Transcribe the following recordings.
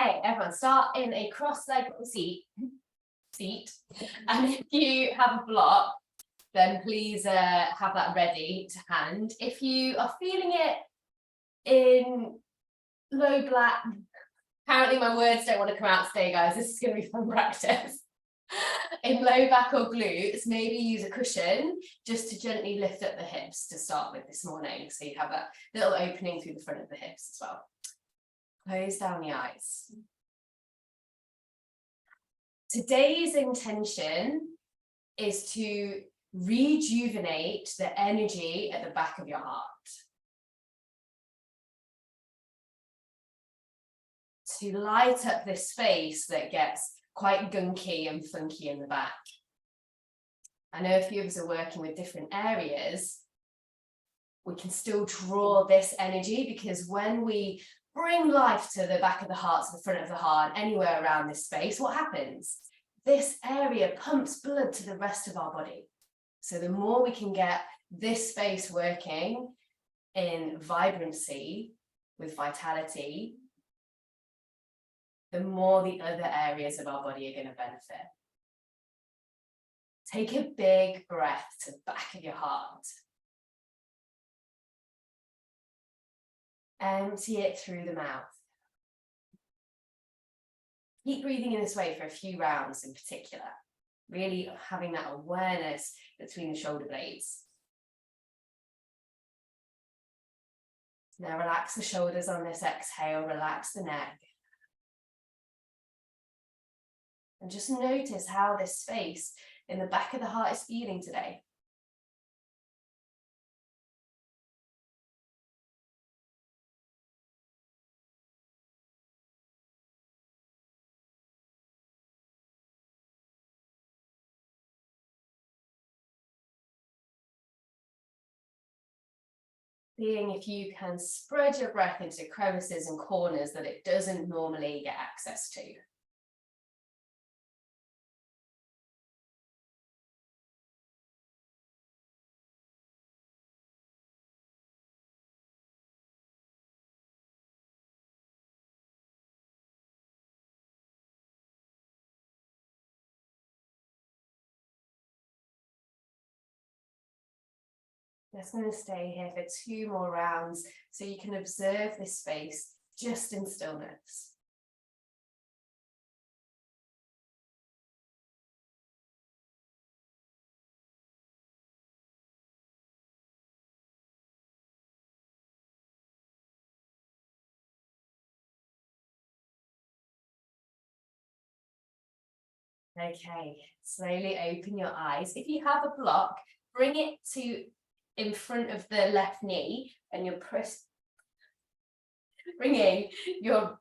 Okay, everyone, start in a cross-legged seat. And if you have a block, then please have that ready to hand. If you are feeling it in low back, apparently my words don't want to come out today, guys. This is going to be fun practice. In low back or glutes, maybe use a cushion just to gently lift up the hips to start with this morning. So you have a little opening through the front of the hips as well. Close down the eyes. Today's intention is to rejuvenate the energy at the back of your heart. To light up this space that gets quite gunky and funky in the back. I know a few of us are working with different areas. We can still draw this energy because when we bring life to the back of the heart, to the front of the heart, anywhere around this space, what happens? This area pumps blood to the rest of our body. So the more we can get this space working in vibrancy, with vitality, the more the other areas of our body are going to benefit. Take a big breath to the back of your heart. Empty it through the mouth. Keep breathing in this way for a few rounds in particular, really having that awareness between the shoulder blades. Now relax the shoulders on this exhale, relax the neck. And just notice how this space in the back of the heart is feeling today. Seeing if you can spread your breath into crevices and corners that it doesn't normally get access to. Just going to stay here for 2 more rounds so you can observe this space just in stillness. Okay, slowly open your eyes. If you have a block, bring it to in front of the left knee and you're bringing your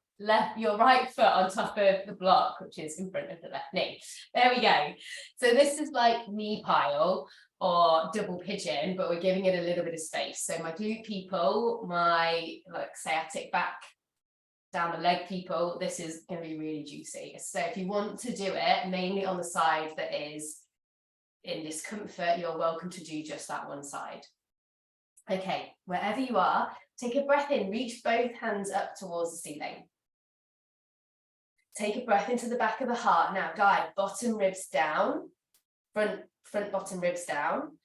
right foot on top of the block, which is in front of the left knee. There we go. So this is like knee pile or double pigeon, but we're giving it a little bit of space. So my glute people, my sciatic back, down the leg people, this is going to be really juicy. So if you want to do it mainly on the side that is in discomfort, you're welcome to do just that one side. Okay, wherever you are, take a breath in, reach both hands up towards the ceiling. Take a breath into the back of the heart. Now guide bottom ribs down, front bottom ribs down.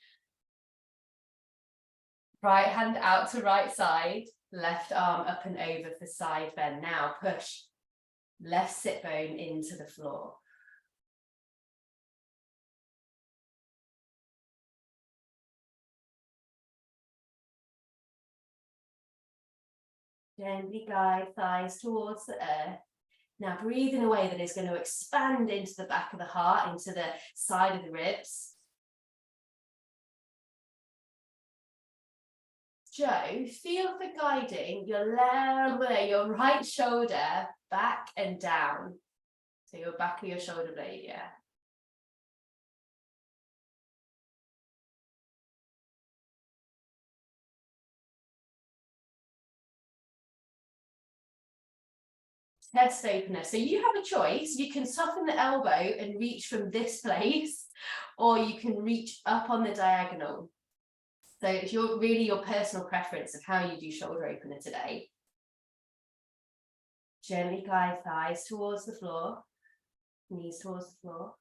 Right hand out to right side, left arm up and over for side bend. Now push left sit bone into the floor. Gently glide thighs towards the earth. Now breathe in a way that is going to expand into the back of the heart, into the side of the ribs. Joe, feel for guiding your right shoulder back and down. So your back of your shoulder blade, yeah. Chest opener. So you have a choice. You can soften the elbow and reach from this place, or you can reach up on the diagonal. So it's your personal preference of how you do shoulder opener today. Gently guide thighs towards the floor, knees towards the floor.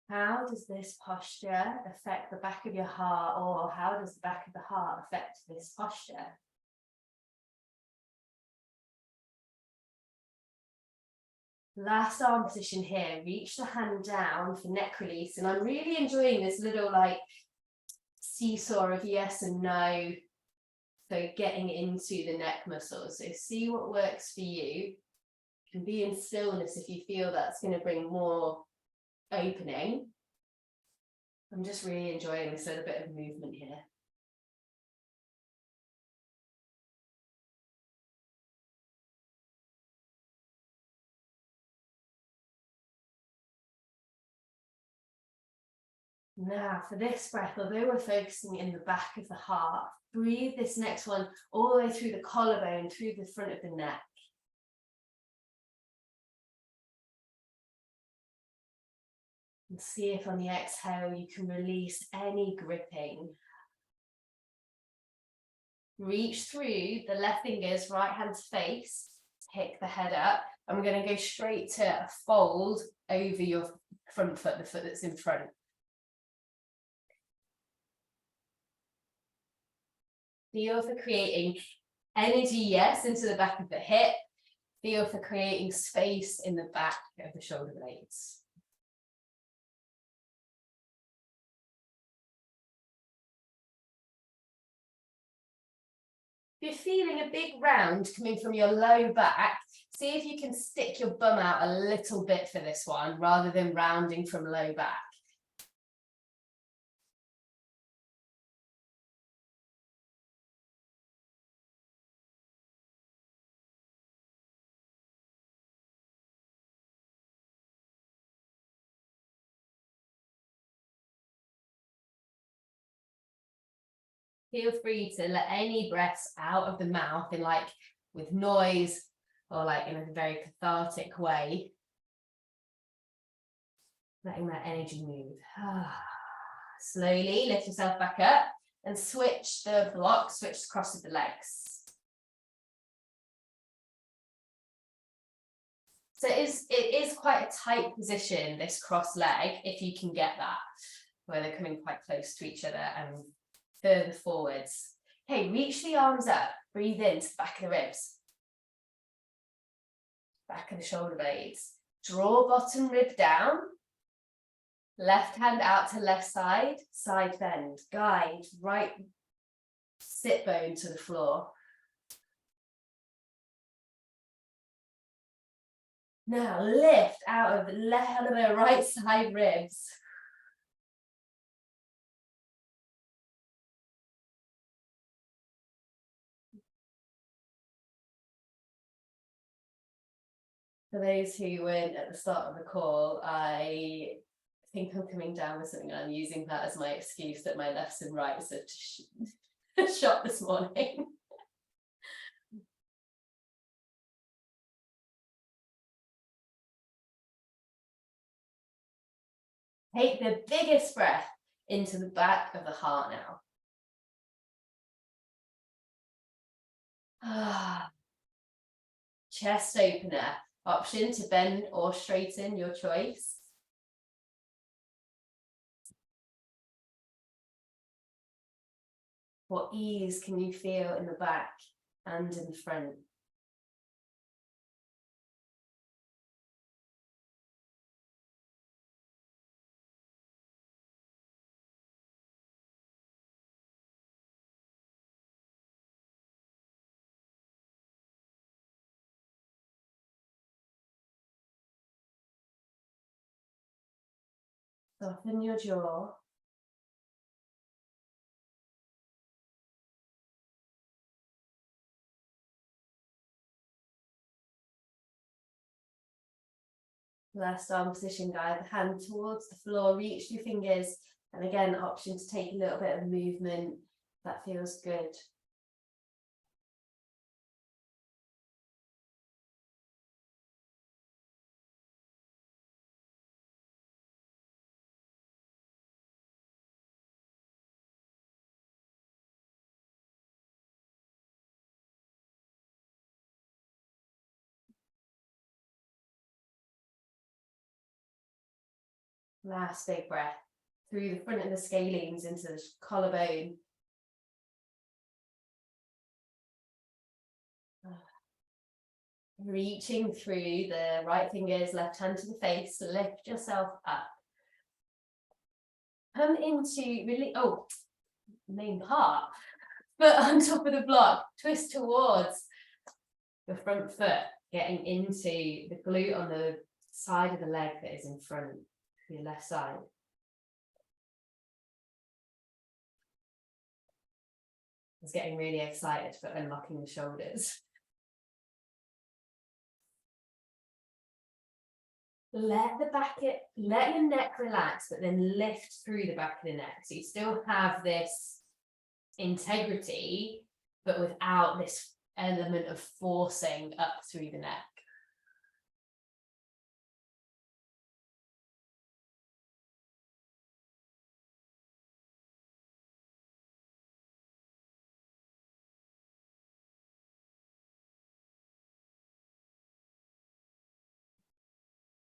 How does this posture affect the back of your heart, or how does the back of the heart affect this posture? Last arm position here, reach the hand down for neck release. And I'm really enjoying this little like seesaw of yes and no. So getting into the neck muscles. So see what works for you. You can be in stillness if you feel that's going to bring more opening. I'm just really enjoying this little bit of movement here. Now for this breath, although we're focusing in the back of the heart, breathe this next one all the way through the collarbone, through the front of the neck. And see if on the exhale you can release any gripping. Reach through the left fingers, right hand to face, pick the head up, and we're going to go straight to a fold over your front foot, the foot that's in front. Feel for creating energy, yes, into the back of the hip. Feel for creating space in the back of the shoulder blades. If you're feeling a big round coming from your low back, see if you can stick your bum out a little bit for this one, rather than rounding from low back. Feel free to let any breaths out of the mouth in like with noise or like in a very cathartic way. Letting that energy move. Slowly lift yourself back up and switch the block, switch across with the legs. So it is quite a tight position, this cross leg, if you can get that, where they're coming quite close to each other and further forwards. Okay, reach the arms up, breathe into the back of the ribs, back of the shoulder blades. Draw bottom rib down, left hand out to left side, side bend, guide right sit bone to the floor. Now lift out of the right side ribs. For those who weren't at the start of the call, I think I'm coming down with something and I'm using that as my excuse that my lefts and rights are shot this morning. Take the biggest breath into the back of the heart now. Chest opener, option to bend or straighten, your choice. What ease can you feel in the back and in the front? Soften your jaw. Last arm position, guide the hand towards the floor, reach your fingers, and again, option to take a little bit of movement. That feels good. Last big breath through the front of the scalenes into the collarbone. Reaching through the right fingers, left hand to the face, lift yourself up. Come into really, main part. Foot on top of the block, twist towards the front foot, getting into the glute on the side of the leg that is in front, your left side. I was getting really excited for unlocking the shoulders. Let your neck relax, but then lift through the back of the neck. So you still have this integrity, but without this element of forcing up through the neck.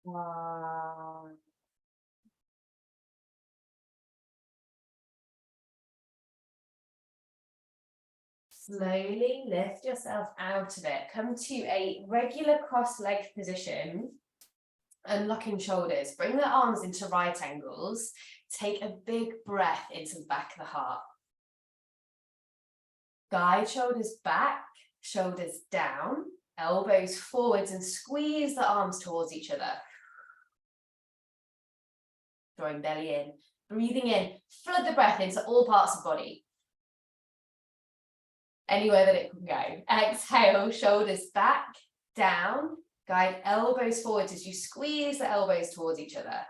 Wow. Slowly lift yourself out of it. Come to a regular cross-legged position, unlocking shoulders. Bring the arms into right angles. Take a big breath into the back of the heart. Guide shoulders back, shoulders down, elbows forwards, and squeeze the arms towards each other. Drawing belly in, breathing in, flood the breath into all parts of the body. Anywhere that it can go. Exhale, shoulders back, down, guide elbows forwards as you squeeze the elbows towards each other.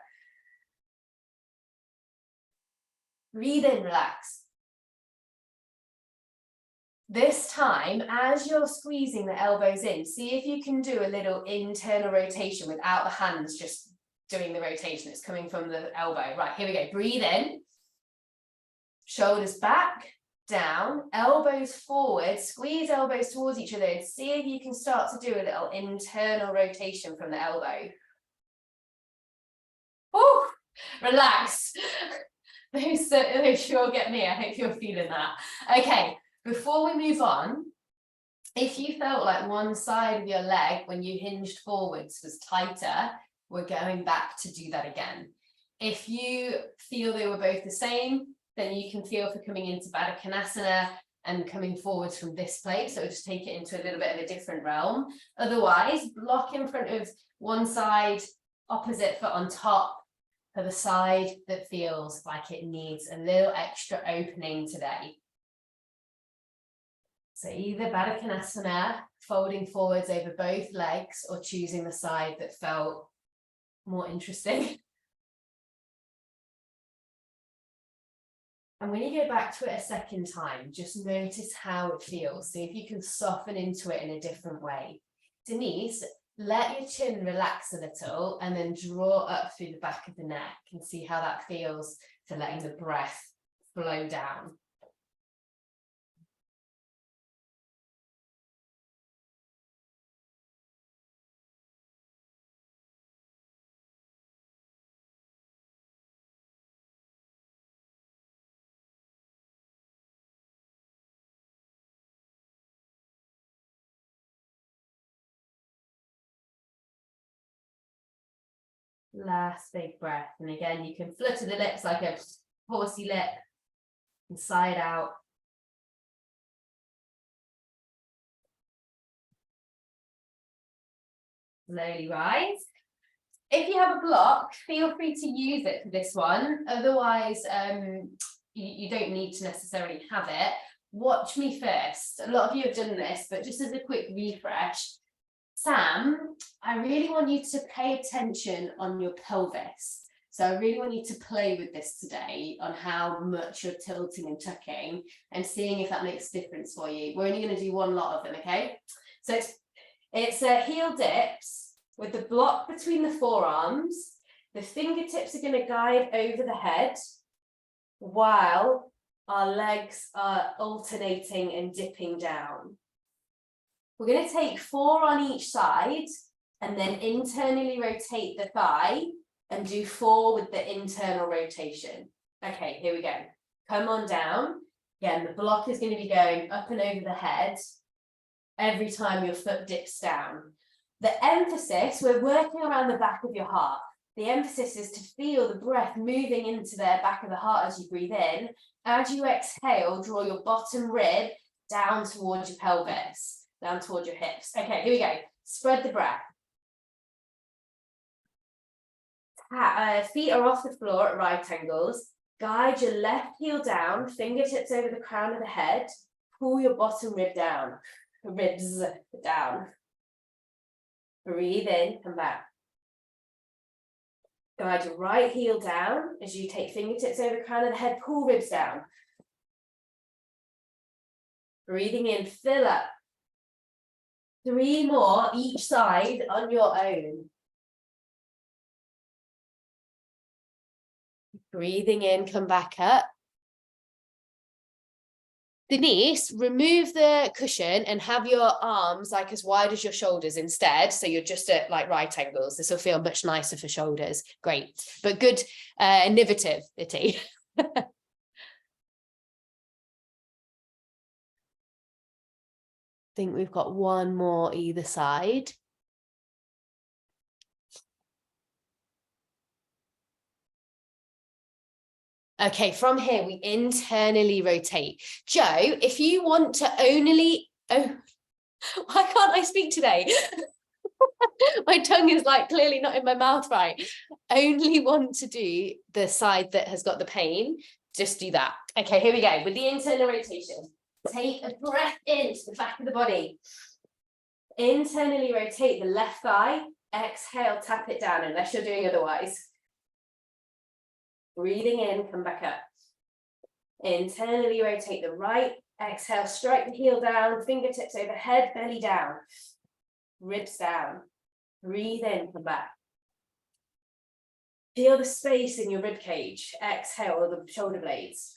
Breathe in, relax. This time, as you're squeezing the elbows in, see if you can do a little internal rotation without the hands just doing the rotation. It's coming from the elbow. Right, here we go. Breathe in. Shoulders back, down, elbows forward, squeeze elbows towards each other, and see if you can start to do a little internal rotation from the elbow. Woo! Relax. Those sure get me. I hope you're feeling that. Okay, before we move on, if you felt like one side of your leg when you hinged forwards was tighter, we're going back to do that again. If you feel they were both the same, then you can feel for coming into Baddha Konasana and coming forwards from this place. So just take it into a little bit of a different realm. Otherwise, block in front of one side, opposite foot on top for the side that feels like it needs a little extra opening today. So either Baddha Konasana, folding forwards over both legs, or choosing the side that felt more interesting. And when you go back to it a second time, just notice how it feels. See if you can soften into it in a different way. Denise, let your chin relax a little and then draw up through the back of the neck and see how that feels for letting the breath flow down. Last big breath. And again, you can flutter the lips like a horsey lip and sigh it out. Slowly rise. If you have a block, feel free to use it for this one. Otherwise, you don't need to necessarily have it. Watch me first. A lot of you have done this, but just as a quick refresh, Sam, I really want you to pay attention on your pelvis. So I really want you to play with this today on how much you're tilting and tucking and seeing if that makes a difference for you. We're only going to do one lot of them, okay? So it's heel dips with the block between the forearms. The fingertips are going to guide over the head while our legs are alternating and dipping down. We're going to take 4 on each side and then internally rotate the thigh and do 4 with the internal rotation. Okay, here we go. Come on down. Again, the block is going to be going up and over the head every time your foot dips down. The emphasis, we're working around the back of your heart. The emphasis is to feel the breath moving into the back of the heart as you breathe in. As you exhale, draw your bottom rib down towards your pelvis, down towards your hips. Okay, here we go. Spread the breath. Feet are off the floor at right angles. Guide your left heel down, fingertips over the crown of the head. Pull your bottom ribs down. Breathe in, come back. Guide your right heel down as you take fingertips over the crown of the head, pull ribs down. Breathing in, fill up. 3 more each side on your own. Breathing in, come back up. Denise, remove the cushion and have your arms like as wide as your shoulders instead. So you're just at like right angles. This will feel much nicer for shoulders. Great, but good innovativity. I think we've got 1 more either side. Okay, from here, we internally rotate. Joe, if you want to only... Oh, why can't I speak today? My tongue is like clearly not in my mouth right. Only want to do the side that has got the pain, just do that. Okay, here we go. With the internal rotation, take a breath into the back of the body. Internally rotate the left thigh. Exhale, tap it down unless you're doing otherwise. Breathing in, come back up. Internally rotate the right. Exhale, strike the heel down, fingertips overhead, belly down. Ribs down. Breathe in, come back. Feel the space in your rib cage. Exhale, the shoulder blades.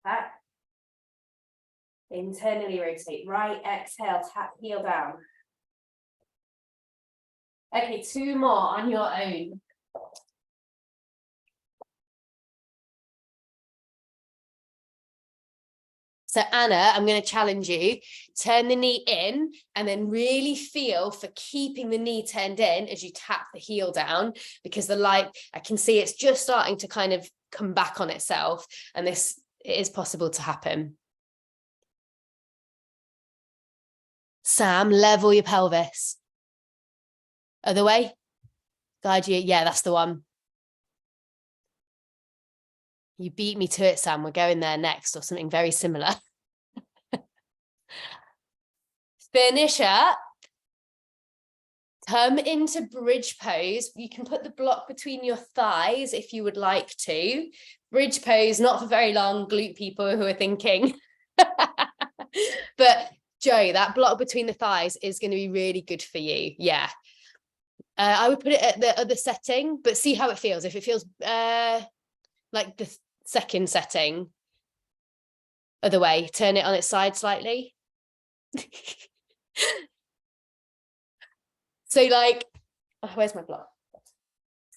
Back. Internally rotate right. Exhale, tap heel down. Okay, 2 more on your own. So Anna, I'm going to challenge you, turn the knee in and then really feel for keeping the knee turned in as you tap the heel down, because the light, I can see it's just starting to kind of come back on itself, and this, it is possible to happen. Sam, level your pelvis. Other way. Guide you. Yeah, that's the one. You beat me to it, Sam. We're going there next, or something very similar. Finish up. Come into bridge pose. You can put the block between your thighs if you would like to. Bridge pose, not for very long, glute people who are thinking. But Joe, that block between the thighs is going to be really good for you. Yeah. I would put it at the other setting, but see how it feels. If it feels like the second setting, other way, turn it on its side slightly. So like, oh, where's my block?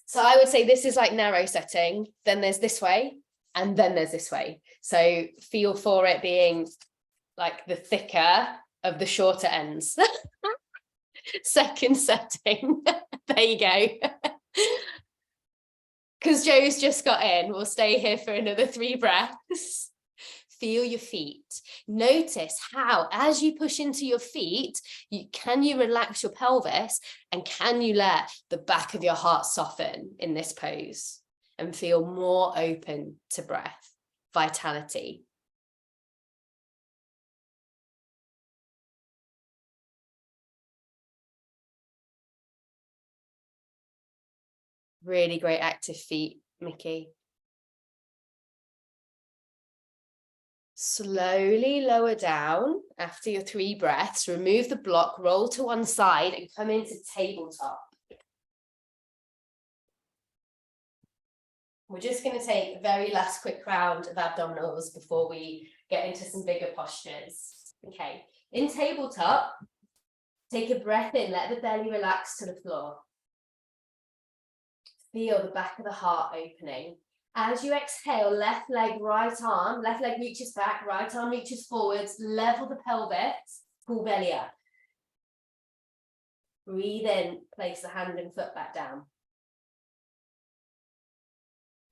So I would say this is like narrow setting, then there's this way, and then there's this way. So feel for it being like the thicker of the shorter ends. Second setting. There you go. Because Joe's just got in, we'll stay here for another 3 breaths. Feel your feet. Notice how, as you push into your feet, can you relax your pelvis, and can you let the back of your heart soften in this pose and feel more open to breath, vitality. Really great active feet, Mickey. Slowly lower down after your 3 breaths. Remove the block, roll to one side and come into tabletop. We're just going to take a very last quick round of abdominals before we get into some bigger postures. Okay, in tabletop, Take a breath in, let the belly relax to the floor. Feel the back of the heart opening. As you exhale, left leg, right arm, left leg reaches back, right arm reaches forwards, level the pelvis, pull belly up. Breathe in, place the hand and foot back down.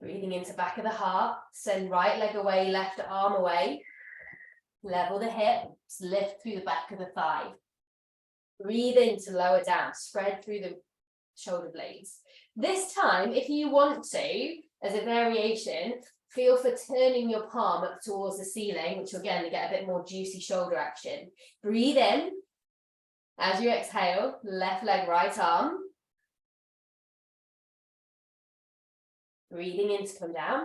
Breathing into back of the heart, send right leg away, left arm away. Level the hips, lift through the back of the thigh. Breathe in to lower down, spread through the shoulder blades. This time, if you want to, as a variation, feel for turning your palm up towards the ceiling, which will again get a bit more juicy shoulder action. Breathe in. As you exhale, left leg, right arm. Breathing in to come down.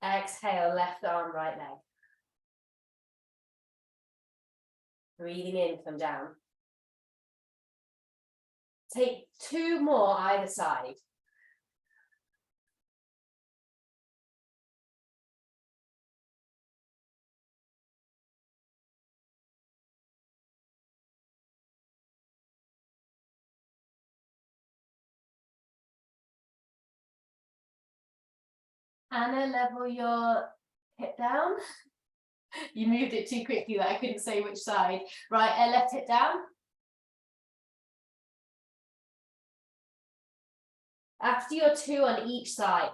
Exhale, left arm, right leg. Breathing in, come down. Take 2 more either side. Anna, level your hip down. You moved it too quickly that I couldn't say which side. Right, left hip down. After your 2 on each side,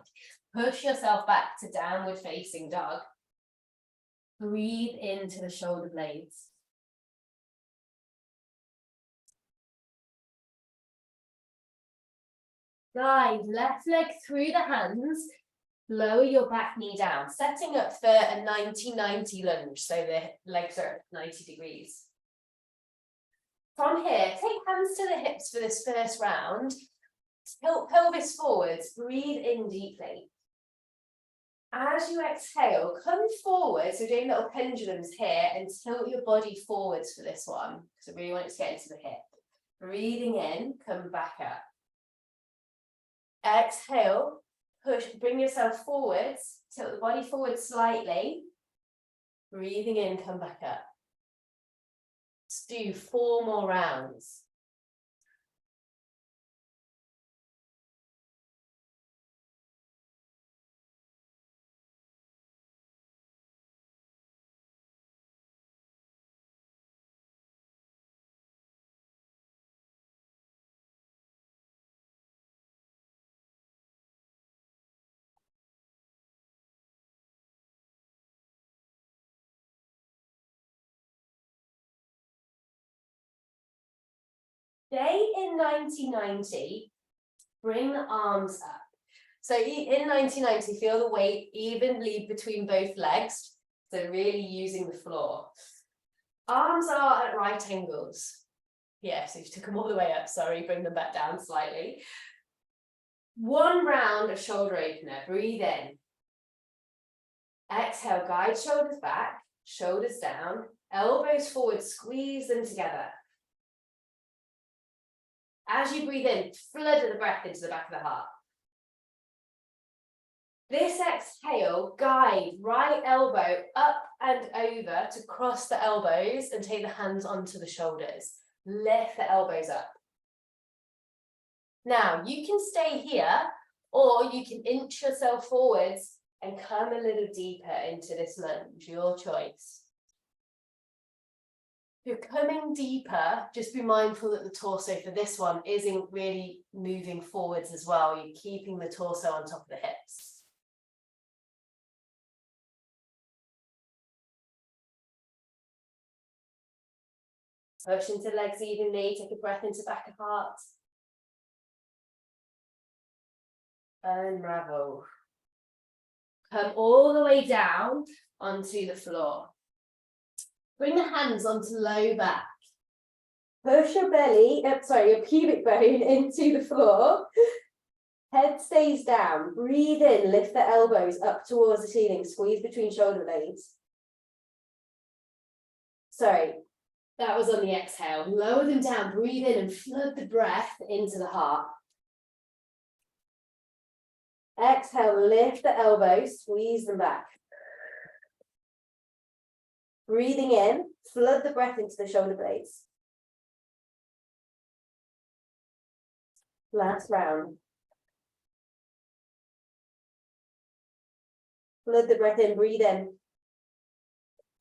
push yourself back to downward facing dog. Breathe into the shoulder blades. Guide left leg through the hands. Lower your back knee down, setting up for a 90-90 lunge, so the legs are at 90 degrees. From here, take hands to the hips for this first round. Tilt pelvis forwards, breathe in deeply. As you exhale, come forward, so doing little pendulums here, and tilt your body forwards for this one, because I really want it to get into the hip. Breathing in, come back up. Exhale. Push, bring yourself forwards, tilt the body forward slightly. Breathing in, come back up. Let's do 4 more rounds. Stay in 90-90, bring the arms up. So in 90-90, feel the weight evenly between both legs, so really using the floor. Arms are at right angles. Yeah, so you took them all the way up, sorry, bring them back down slightly. 1 round of shoulder opener, breathe in. Exhale, guide shoulders back, shoulders down, elbows forward, squeeze them together. As you breathe in, flood the breath into the back of the heart. This exhale, guide right elbow up and over to cross the elbows and take the hands onto the shoulders. Lift the elbows up. Now, you can stay here, or you can inch yourself forwards and come a little deeper into this lunge, your choice. If you're coming deeper, just be mindful that the torso for this one isn't really moving forwards as well. You're keeping the torso on top of the hips. Push into legs evenly, take a breath into back of heart. Unravel. Come all the way down onto the floor. Bring the hands onto low back. Push your belly, your pubic bone into the floor. Head stays down. Breathe in, lift the elbows up towards the ceiling. Squeeze between shoulder blades. Sorry, that was on the exhale. Lower them down, breathe in and flood the breath into the heart. Exhale, lift the elbows, squeeze them back. Breathing in, flood the breath into the shoulder blades. Last round. Flood the breath in, breathe in.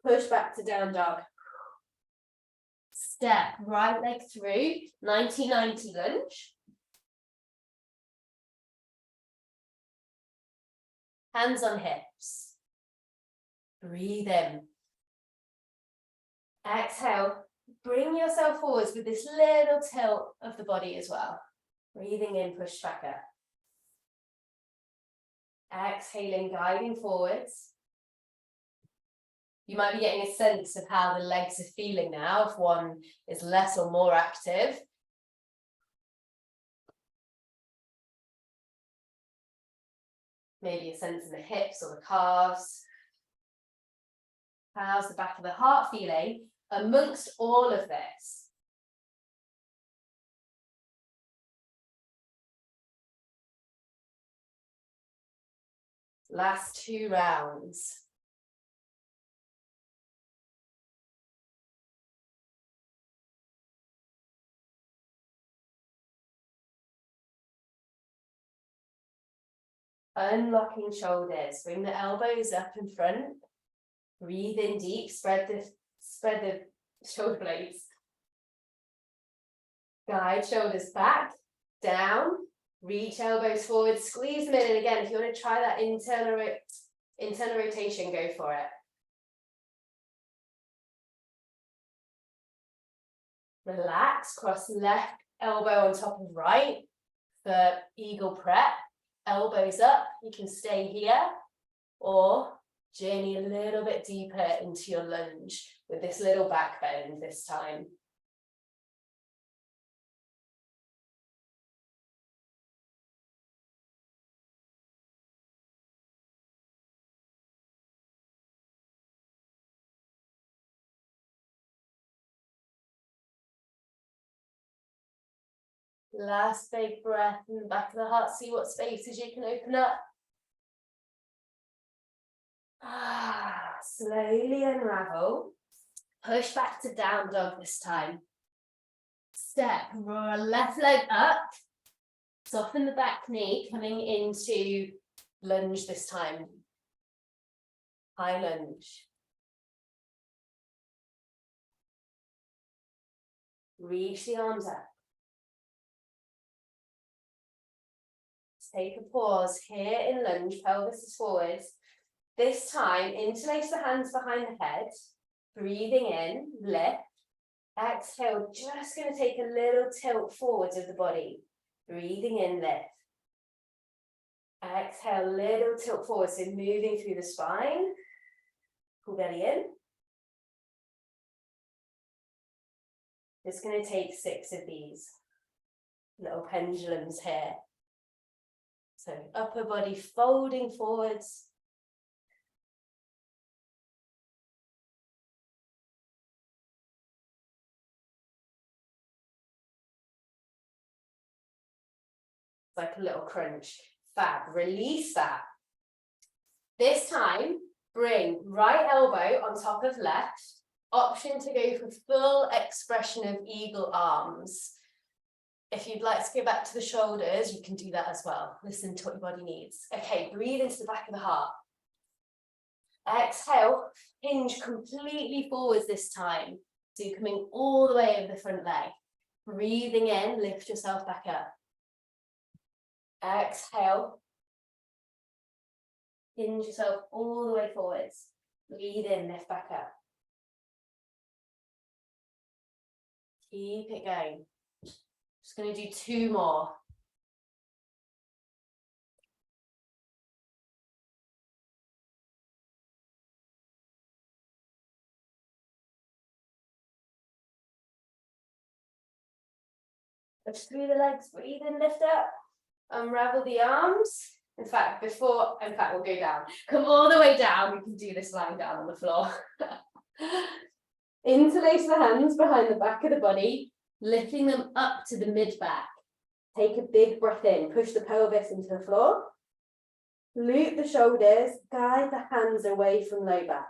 Push back to down dog. Step right leg through, 90-90 lunge. Hands on hips. Breathe in. Exhale. Bring yourself forwards with this little tilt of the body as well. Breathing in, push back up. Exhaling, guiding forwards. You might be getting a sense of how the legs are feeling now, if one is less or more active. Maybe a sense in the hips or the calves. How's the back of the heart feeling amongst all of this? Last 2 rounds. Unlocking shoulders, bring the elbows up in front. Breathe in deep, spread the shoulder blades. Guide shoulders back, down, reach elbows forward, squeeze them in. And again, if you want to try that internal rotation, go for it. Relax, cross left elbow on top of right for eagle prep. Elbows up, you can stay here or journey a little bit deeper into your lunge with this little back bend this time. Last big breath in the back of the heart. See what spaces you can open up. Slowly unravel. Push back to down dog this time. Step, roll left leg up. Soften the back knee, coming into lunge this time. High lunge. Reach the arms up. Take a pause here in lunge, pelvis is forwards. This time, interlace the hands behind the head. Breathing in, lift. Exhale, just going to take a little tilt forwards of the body. Breathing in, lift. Exhale, little tilt forward, so moving through the spine. Pull belly in. Just going to take 6 of these little pendulums here. So upper body folding forwards. It's like a little crunch. Fab, release that. This time, bring right elbow on top of left. Option to go for full expression of eagle arms. If you'd like to go back to the shoulders, you can do that as well. Listen to what your body needs. Okay, breathe into the back of the heart. Exhale, hinge completely forwards this time. So you're coming all the way over the front leg. Breathing in, lift yourself back up. Exhale. Hinge yourself all the way forwards. Breathe in, lift back up. Keep it going. Just going to do 2 more. Push through the legs, breathe in, lift up. Unravel the arms. In fact, we'll go down. Come all the way down. We can do this lying down on the floor. Interlace the hands behind the back of the body, lifting them up to the mid-back. Take a big breath in, push the pelvis into the floor. Loop the shoulders, guide the hands away from low back.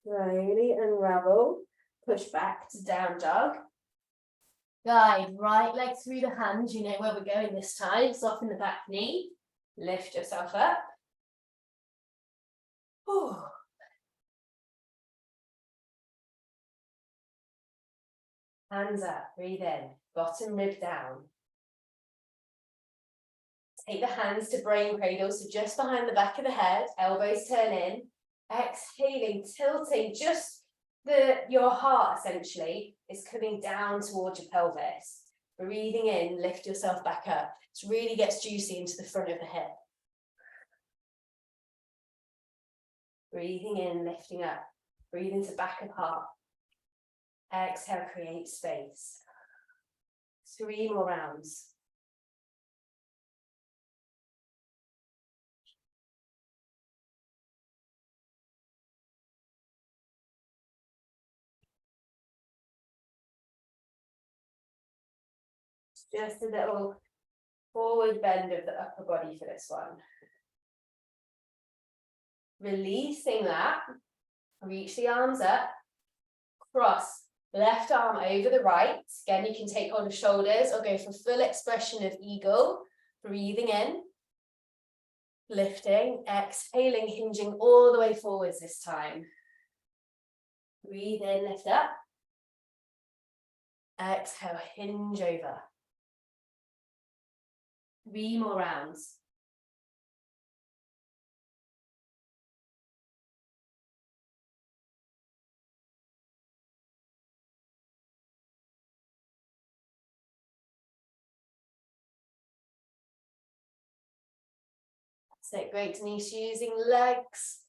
Slowly unravel, push back to down dog. Guide right leg through the hands, you know where we're going this time. Soften the back knee, lift yourself up. Ooh. Hands up, breathe in, bottom rib down. Take the hands to brain cradle, so just behind the back of the head, elbows turn in. Exhaling, tilting, just your heart essentially is coming down towards your pelvis. Breathing in, lift yourself back up. This really gets juicy into the front of the hip. Breathing in, lifting up. Breathe into back of heart. Exhale, create space. 3 more rounds. Just a little forward bend of the upper body for this one. Releasing that, reach the arms up, cross left arm over the right. Again, you can take hold of shoulders or go for full expression of eagle. Breathing in, lifting, exhaling, hinging all the way forwards this time. Breathe in, lift up. Exhale, hinge over. 3 more rounds. So great, Denise, using legs.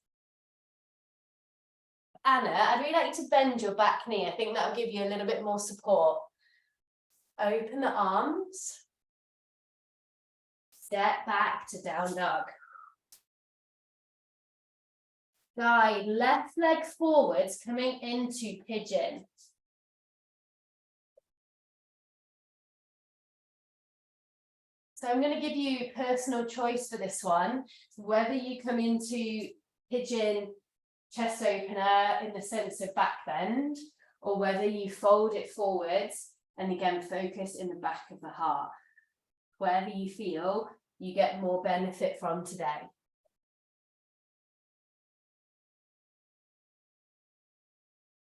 Anna, I'd really like you to bend your back knee. I think that'll give you a little bit more support. Open the arms. Step back to down dog. Guide left leg forwards, coming into pigeon. So I'm going to give you personal choice for this one, whether you come into pigeon chest opener in the sense of back bend, or whether you fold it forwards and again focus in the back of the heart. Wherever you feel you get more benefit from today.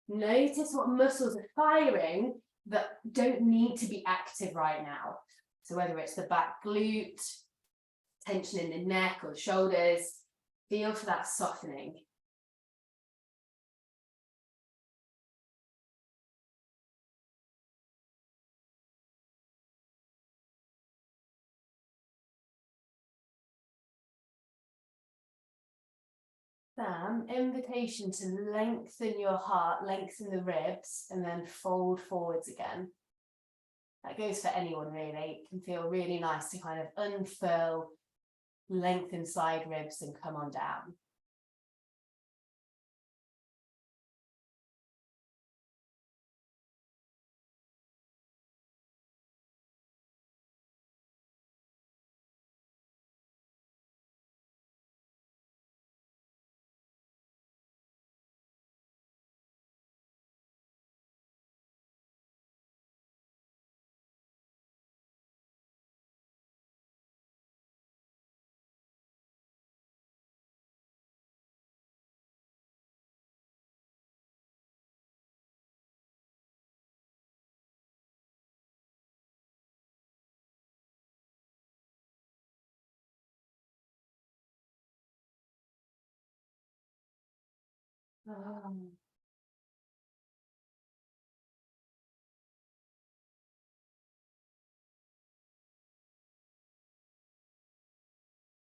Notice what muscles are firing that don't need to be active right now. So whether it's the back glute, tension in the neck or the shoulders, feel for that softening. Sam, invitation to lengthen your heart, lengthen the ribs, and then fold forwards again. That goes for anyone really. It can feel really nice to kind of unfurl, lengthen side ribs and come on down.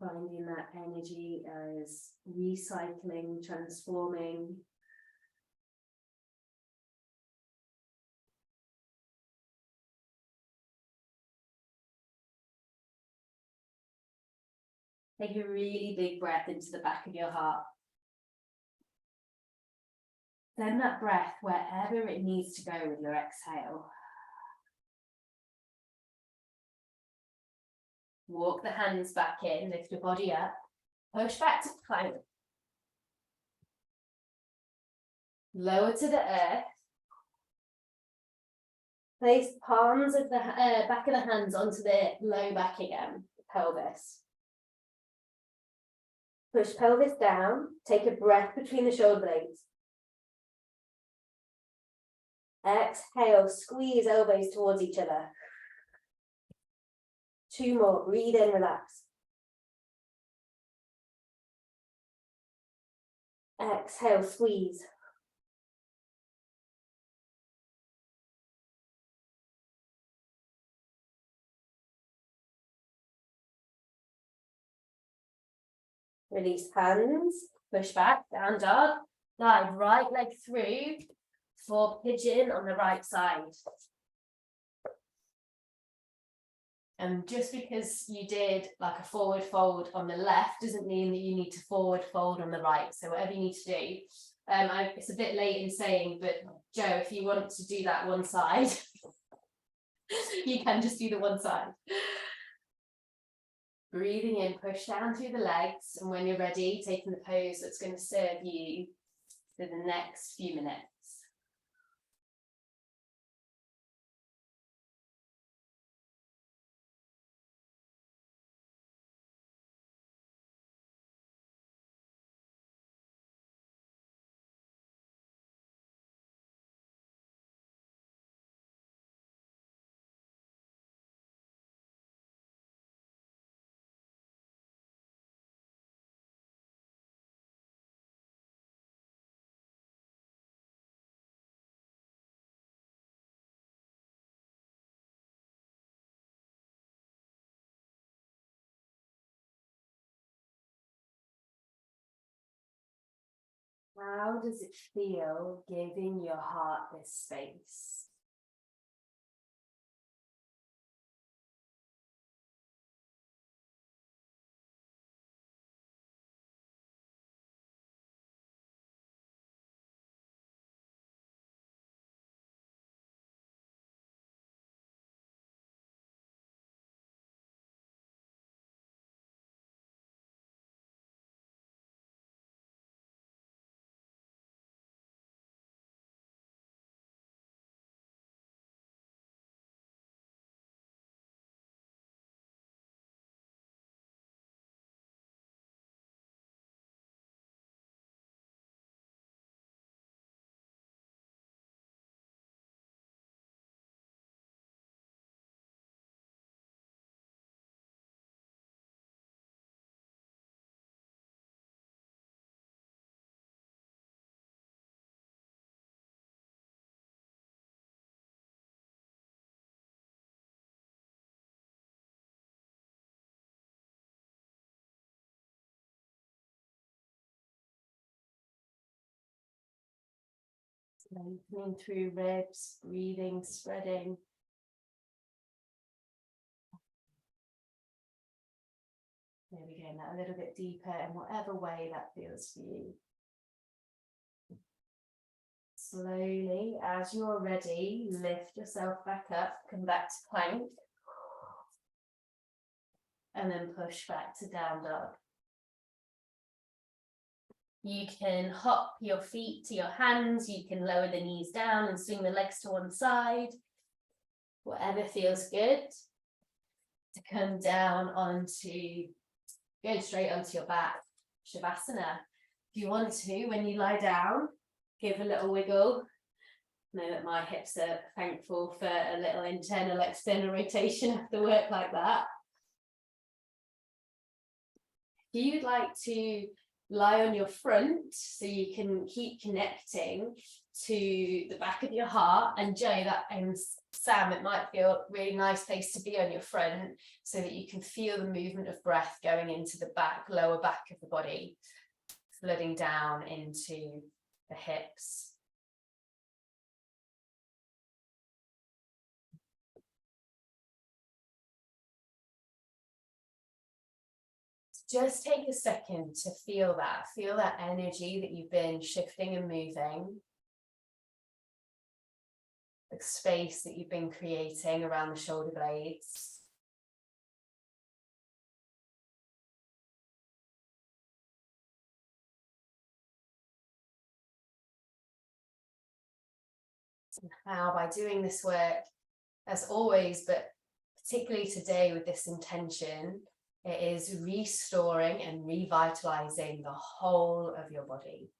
Finding that energy as recycling, transforming. Take a really big breath into the back of your heart. Send that breath wherever it needs to go with your exhale. Walk the hands back in, lift your body up, push back to plank. Lower to the earth. Place palms of the back of the hands onto the low back again, pelvis. Push pelvis down, take a breath between the shoulder blades. Exhale, squeeze elbows towards each other. 2 more, breathe in, relax. Exhale, squeeze. Release hands, push back, down dog. Glide right leg through for pigeon on the right side. And just because you did like a forward fold on the left doesn't mean that you need to forward fold on the right. So whatever you need to do. It's a bit late in saying, but Joe, if you want to do that one side, you can just do the one side. Breathing in, push down through the legs, and when you're ready, taking the pose that's going to serve you for the next few minutes. How does it feel giving your heart this space? Lengthening through ribs, breathing, spreading. There we go, now a little bit deeper in whatever way that feels for you. Slowly, as you're ready, lift yourself back up, come back to plank. And then push back to down dog. You can hop your feet to your hands, you can lower the knees down and swing the legs to one side. Whatever feels good. To come down onto, going straight onto your back, Shavasana. If you want to, when you lie down, give a little wiggle. Know that my hips are thankful for a little internal, external rotation after work like that. If you'd like to lie on your front so you can keep connecting to the back of your heart, and Joe, that Sam, it might feel a really nice place to be on your front so that you can feel the movement of breath going into the back, lower back of the body, flooding down into the hips. Just take a second to feel that energy that you've been shifting and moving, the space that you've been creating around the shoulder blades. Now, by doing this work, as always, but particularly today with this intention, it is restoring and revitalizing the whole of your body.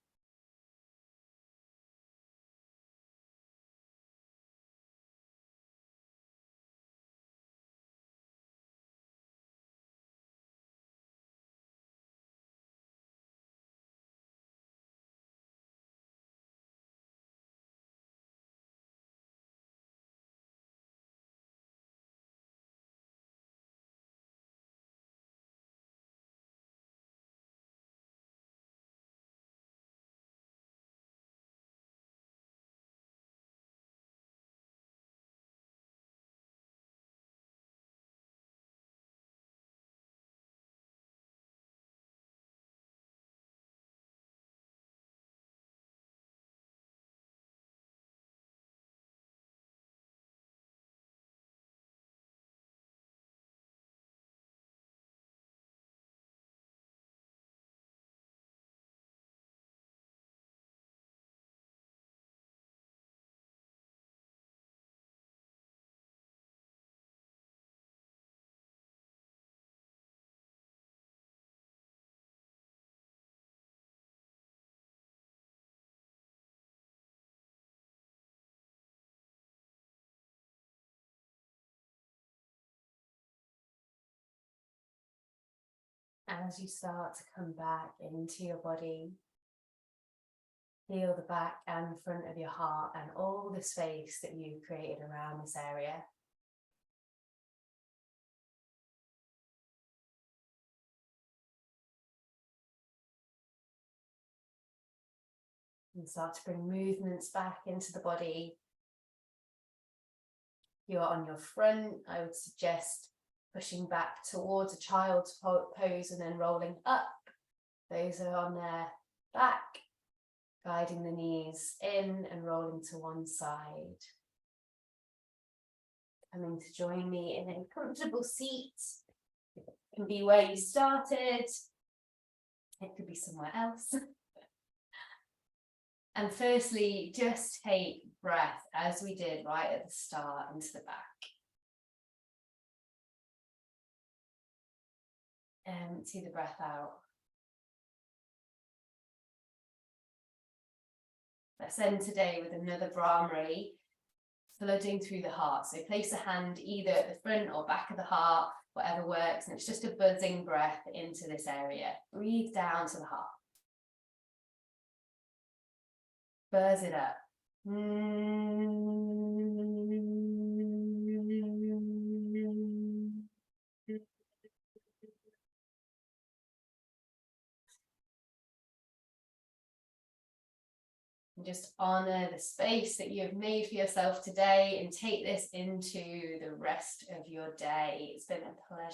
As you start to come back into your body, feel the back and front of your heart and all the space that you've created around this area. And start to bring movements back into the body. If you're on your front, I would suggest pushing back towards a child's pose and then rolling up. Those are on their back, guiding the knees in and rolling to one side. Coming to join me in a comfortable seat. It can be where you started. It could be somewhere else. And firstly, just take breath as we did right at the start into the back. Empty the breath out. Let's end today with another Brahmari, flooding through the heart. So place a hand either at the front or back of the heart, whatever works. And it's just a buzzing breath into this area. Breathe down to the heart. Buzz it up. And just honor the space that you have made for yourself today and take this into the rest of your day. It's been a pleasure.